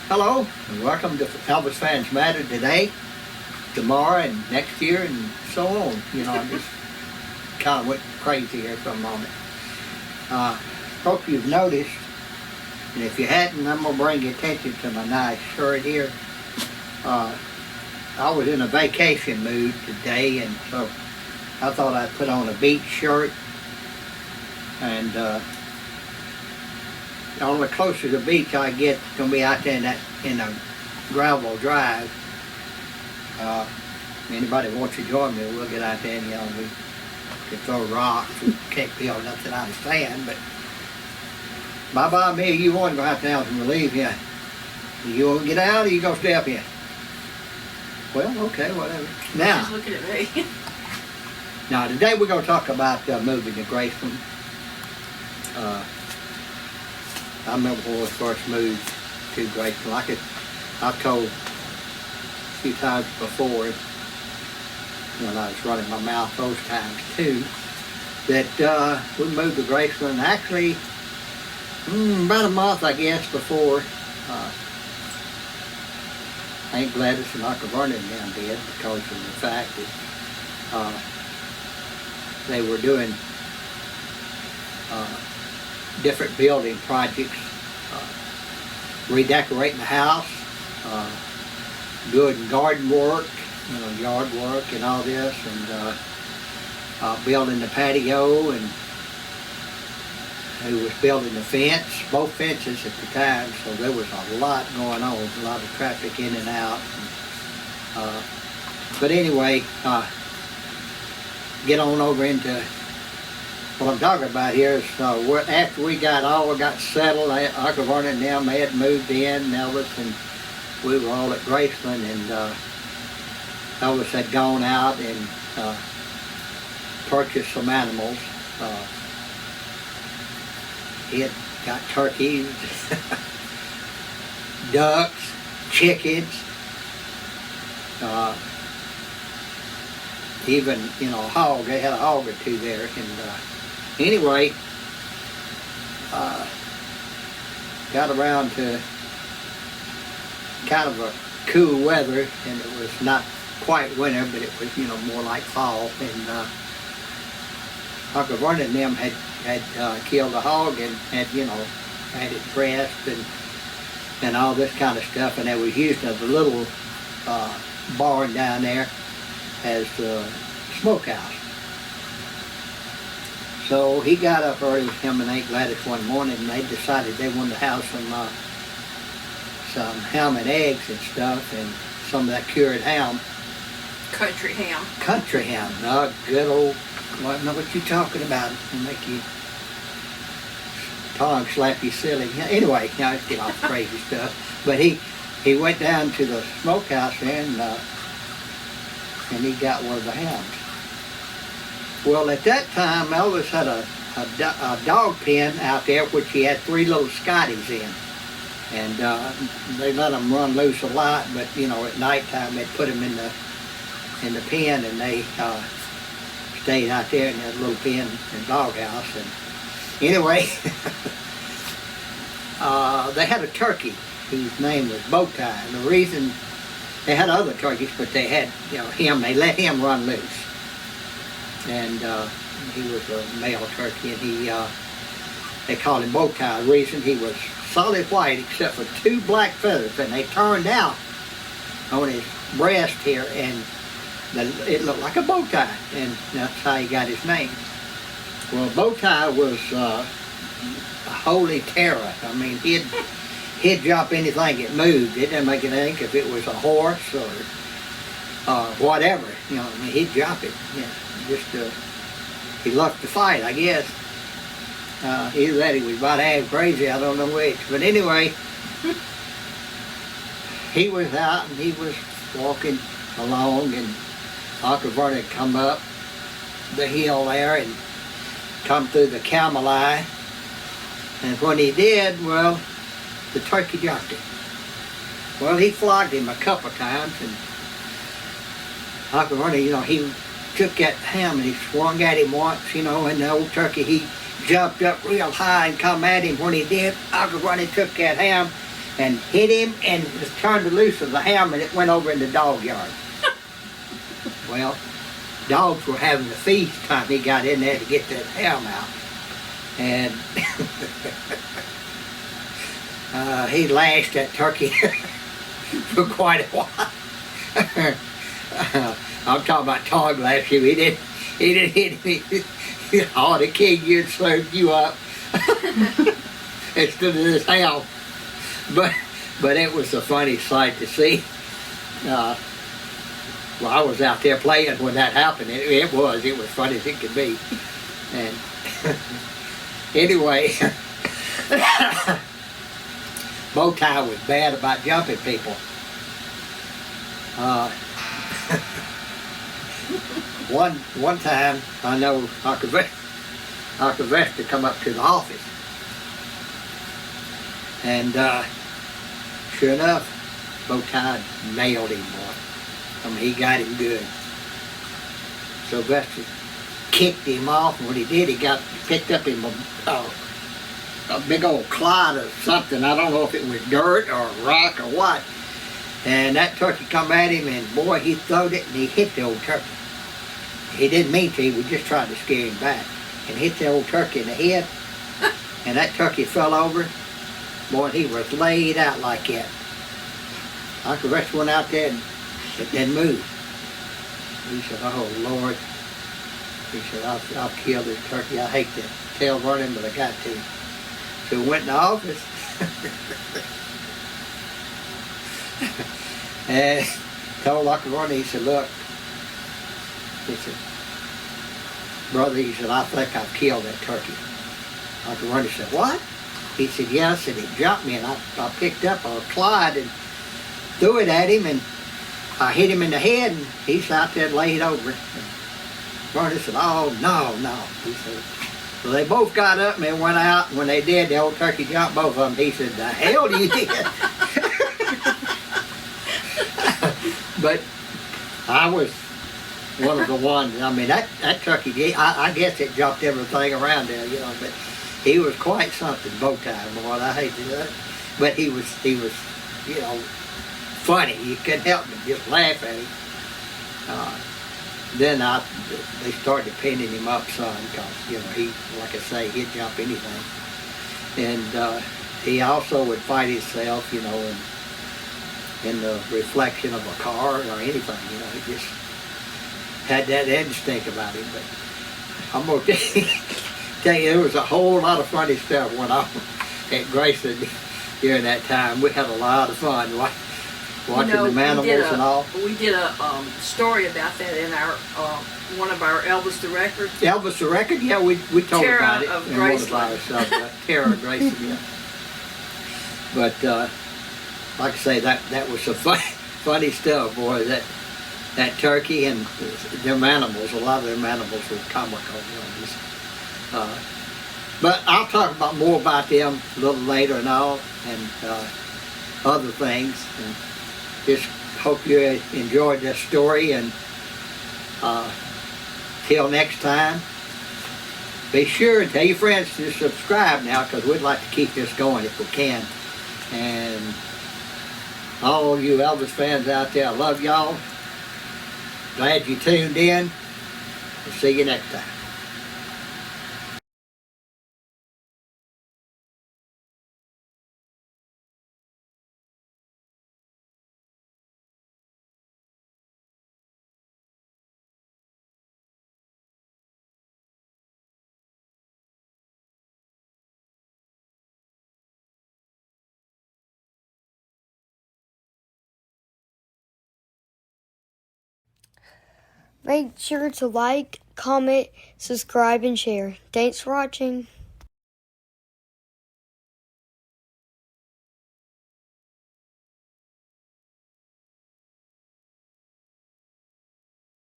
Hello, and welcome to Elvis Fans Matter today, tomorrow, and next year, and so on. You know, I just kind of went crazy here for a moment. Hope you've noticed, and if you hadn't, I'm going to bring your attention to my nice shirt here. I was in a vacation mood today, and so I thought I'd put on a beach shirt, and on the closer to the beach I get, it's going to be out there in a gravel drive. Anybody wants to join me, we'll get out there and, we can throw rocks. We can't build nothing out of sand, but by me, you want to go out there and relieve you. You want to get out or you going to stay up here? Well, okay, whatever. Now, just looking at me. Now, today we're going to talk about moving to Graceland. I remember when we first moved to Graceland. I've told a few times before, when I was running my mouth those times too, that we moved to Graceland actually about a month, I guess, before Aunt Gladys and Uncle Vernon and them did, because of the fact that they were doing different building projects, redecorating the house, doing garden work, yard work and all this, and building the patio, and who was building the fence, both fences at the time, so there was a lot going on, a lot of traffic in and out. But anyway, get on over into what I'm talking about here is after we got settled, Uncle Vernon and them, they had moved in, Elvis, and we were all at Graceland, and Elvis had gone out and purchased some animals. He had got turkeys, ducks, chickens, even, a hog. They had a hog or two there. And anyway, got around to kind of a cool weather, and it was not quite winter, but it was, more like fall. And Uncle Vernon and them had killed a hog and had it dressed and all this kind of stuff, and they was using the little barn down there as the smokehouse. So he got up early with him and Aunt Gladys one morning, and they decided they wanted to have some ham and eggs and stuff, and some of that cured ham. Country ham. Country ham. No, good old, I don't know what you're talking about. It'll make you tongue slap you silly. Anyway, let's get off crazy stuff. But he went down to the smokehouse there, and he got one of the hams. Well, at that time, Elvis had a dog pen out there, which he had 3 little Scotties in. And they let them run loose a lot, but, at nighttime they'd put them in the pen, and they stayed out there in that little pen and doghouse. And anyway, they had a turkey whose name was Bowtie, and the reason they had other turkeys, but they had, him, they let him run loose. And he was a male turkey, and they called him Bowtie. The reason he was solid white except for 2 black feathers, and they turned out on his breast here, and it looked like a bow tie, and that's how he got his name. Well, Bowtie was a holy terror. I mean, he'd drop anything that moved. It didn't make anything if it was a horse or whatever. He'd drop it. He loved to fight, I guess. Either that, he was about half crazy. I don't know which. But anyway, he was out and he was walking along, and Uncle Vernon had come up the hill there and come through the camel eye. And when he did, well, the turkey dropped him. Well, he flogged him a couple times, and Uncle Vernon, he took that ham and he swung at him once, and the old turkey, he jumped up real high and come at him. When he did, Uncle Vernon took that ham and hit him and just turned the loose of the ham and it went over in the dog yard. Well, dogs were having a feast time he got in there to get that ham out. And he lashed that turkey for quite a while. I'm talking about Todd last year. He didn't hit me. Oh, the king, you'd slurp you up instead of this ham. But it was a funny sight to see. Well, I was out there playing when that happened. It was funny as it could be. And anyway, Bowtie was bad about jumping people. One time, I know Uncle Vesta come up to the office, and sure enough, Bowtie nailed him, boy. I mean, he got him good. So Vesta kicked him off, and when he did, he picked up him a big old clod of something. I don't know if it was dirt or rock or what. And that turkey come at him, and boy, he throwed it, and he hit the old turkey. He didn't mean to, he was just trying to scare him back. And hit the old turkey in the head, and that turkey fell over. Boy, he was laid out like that. Uncle Rex went out there, and it didn't move. He said, oh, Lord. He said, I'll kill this turkey. I hate to tail running, but I got to. So we went in the office. And told Uncle Ronnie, he said, look, he said, brother, he said, I think I've killed that turkey. Uncle Ronnie said, what? He said, yeah. I said, he jumped me, and I picked up a clod and threw it at him, and I hit him in the head, and he's out there laid over. Ronnie said, oh, no. He said, so they both got up and they went out, and when they did, the old turkey jumped both of them. He said, the hell you did? But I was one of the ones, I mean, that turkey, I guess it jumped everything around there, you know, but he was quite something, Bowtie, boy, I hate to do that. But he was, you know, funny. You couldn't help but just laugh at him. Then they started pinning him up some, because, you know, he, like I say, he'd jump anything. And he also would fight himself, you know, in the reflection of a car or anything, you know. He just had that instinct about him. But I'm going to tell you, there was a whole lot of funny stuff went on at Grayson during that time. We had a lot of fun watching the animals and all. We did a story about that in our one of our Elvis the Record. Elvis the Record? Yeah, we told Tara about it. of in one of Graceland. our stuff, Tara of Grayson, yeah. But like I say, that was some funny stuff, boy. That turkey and them animals, a lot of them animals were comical, you know. But I'll talk more about them a little later and all, and other things. And just hope you enjoyed this story, and till next time, be sure and tell your friends to subscribe now, because we'd like to keep this going if we can. And all you Elvis fans out there, I love y'all. Glad you tuned in. We'll see you next time. Make sure to like, comment, subscribe, and share. Thanks for watching.